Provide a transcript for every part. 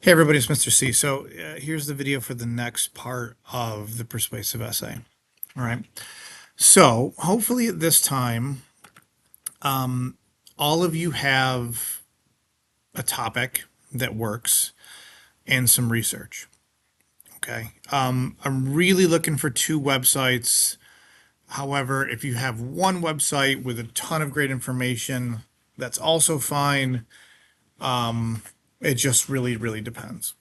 Hey everybody, it's Mr. C. So here's the video for the next part of the persuasive essay. All right. So hopefully at this time, all of you have a topic that works and some research. Okay. I'm really looking for two websites. However, if you have one website with a ton of great information, that's also fine. It just really depends.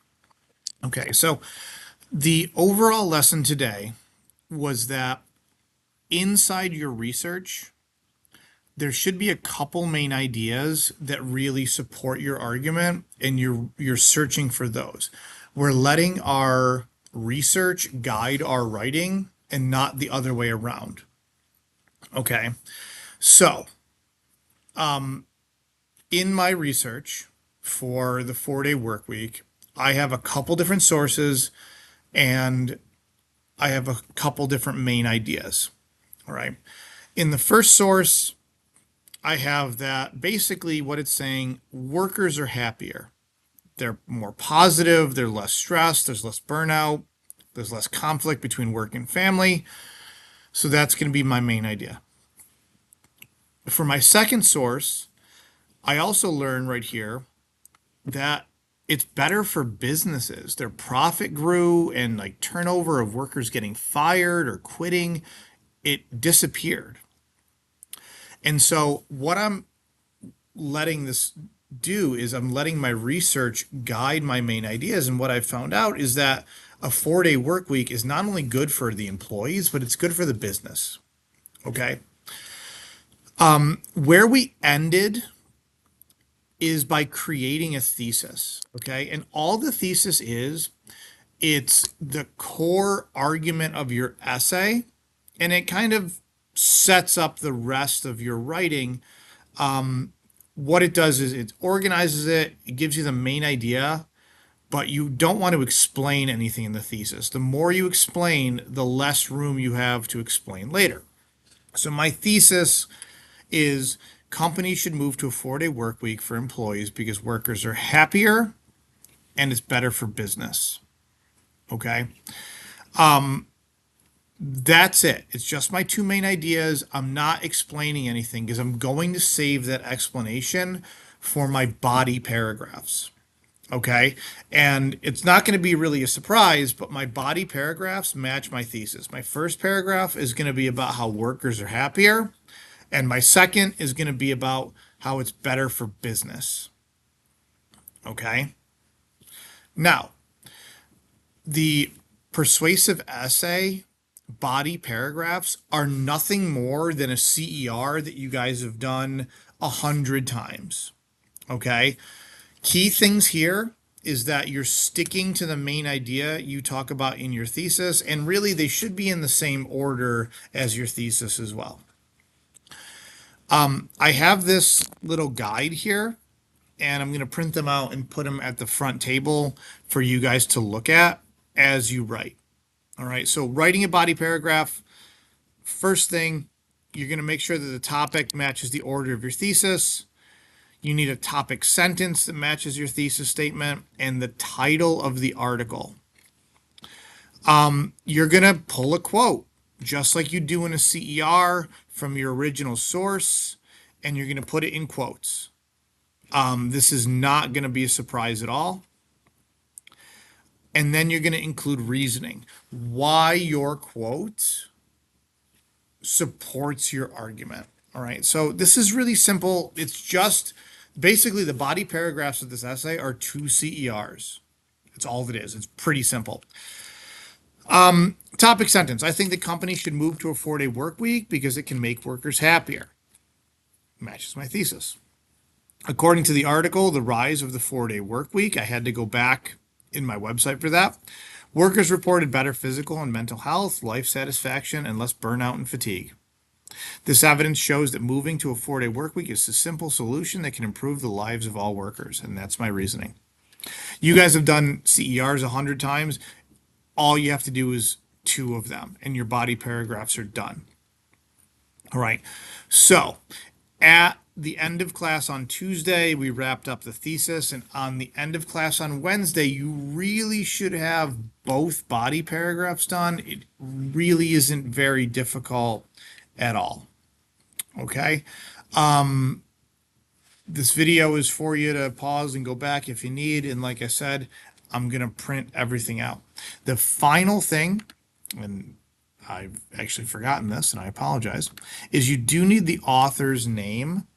Okay. So the overall lesson today was that inside your research, there should be a couple main ideas that really support your argument, and you're searching for those. We're letting our research guide our writing and not the other way around. Okay. So, in my research for the 4-day work week, I have a couple different sources and I have a couple different main ideas. All right. In the first source, I have that basically what it's saying, workers are happier. They're more positive, they're less stressed, there's less burnout, there's less conflict between work and family. So that's going to be my main idea. For my second source, I also learned right here that it's better for businesses. Their profit grew and like turnover of workers getting fired or quitting, it disappeared. And so what I'm letting this do is I'm letting my research guide my main ideas. And what I've found out is that a 4-day work week is not only good for the employees, but it's good for the business. Okay. Where we ended is by creating a thesis. Okay. And all the thesis is, it's the core argument of your essay, and it kind of sets up the rest of your writing. What it does is it organizes it, it gives you the main idea, but you don't want to explain anything in the thesis. The more you explain, the less room you have to explain later. So my thesis is companies should move to a 4-day work week for employees because workers are happier and it's better for business. Okay. That's it. It's just my two main ideas. I'm not explaining anything because I'm going to save that explanation for my body paragraphs. Okay. And it's not going to be really a surprise, but my body paragraphs match my thesis. My first paragraph is going to be about how workers are happier, and my second is going to be about how it's better for business. Okay. Now, the persuasive essay body paragraphs are nothing more than a CER that you guys have done 100 times. Okay. Key things here is that you're sticking to the main idea you talk about in your thesis, and really they should be in the same order as your thesis as well. I have this little guide here, and I'm going to print them out and put them at the front table for you guys to look at as you write. All right, so writing a body paragraph, first thing, you're going to make sure that the topic matches the order of your thesis. You need a topic sentence that matches your thesis statement and the title of the article. You're going to pull a quote, just like you do in a CER from your original source, and you're going to put it in quotes. This is not going to be a surprise at all. And then you're going to include reasoning, why your quote supports your argument. All right. So this is really simple. It's just basically the body paragraphs of this essay are 2 CERs. That's all it is. It's pretty simple. Topic sentence. I think the company should move to a 4-day work week because it can make workers happier. Matches my thesis. According to the article, The Rise of the 4-Day Work Week, I had to go back in my website for that. Workers reported better physical and mental health, life satisfaction, and less burnout and fatigue. This evidence shows that moving to a 4-day work week is a simple solution that can improve the lives of all workers, and that's my reasoning. You guys have done CERs 100 times. All you have to do is 2 of them, and your body paragraphs are done. All right. So, at the end of class on Tuesday, we wrapped up the thesis, and on the end of class on Wednesday, you really should have both body paragraphs done. It really isn't very difficult at all. Okay. This video is for you to pause and go back if you need. And like I said, I'm going to print everything out. The final thing, and I've actually forgotten this and I apologize, is you do need the author's name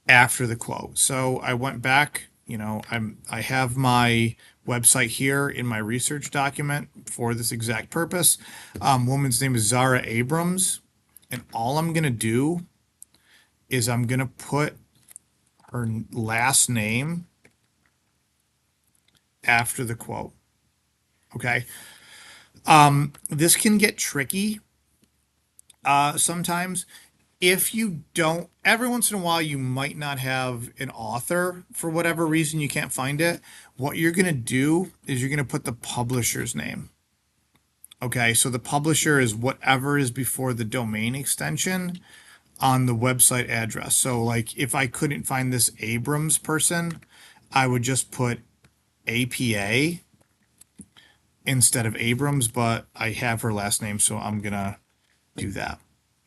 after the quote. So I went back, I have my website here in my research document for this exact purpose. Woman's name is Zara Abrams, and all I'm going to do is I'm going to put her last name after the quote. Okay. This can get tricky sometimes. If you don't, every once in a while, you might not have an author for whatever reason you can't find it. What you're going to do is you're going to put the publisher's name. Okay, so the publisher is whatever is before the domain extension on the website address. So like if I couldn't find this Abrams person, I would just put APA instead of Abrams, but I have her last name, so I'm gonna do that.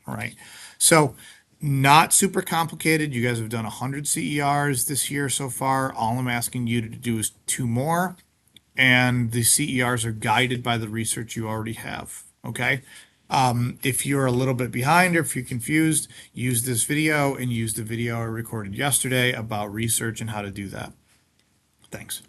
All right. So not super complicated. You guys have done 100 CERs this year so far. All I'm asking you to do is 2 more, and the CERs are guided by the research you already have. Okay. If you're a little bit behind or if you're confused, use this video and use the video I recorded yesterday about research and how to do that. Thanks.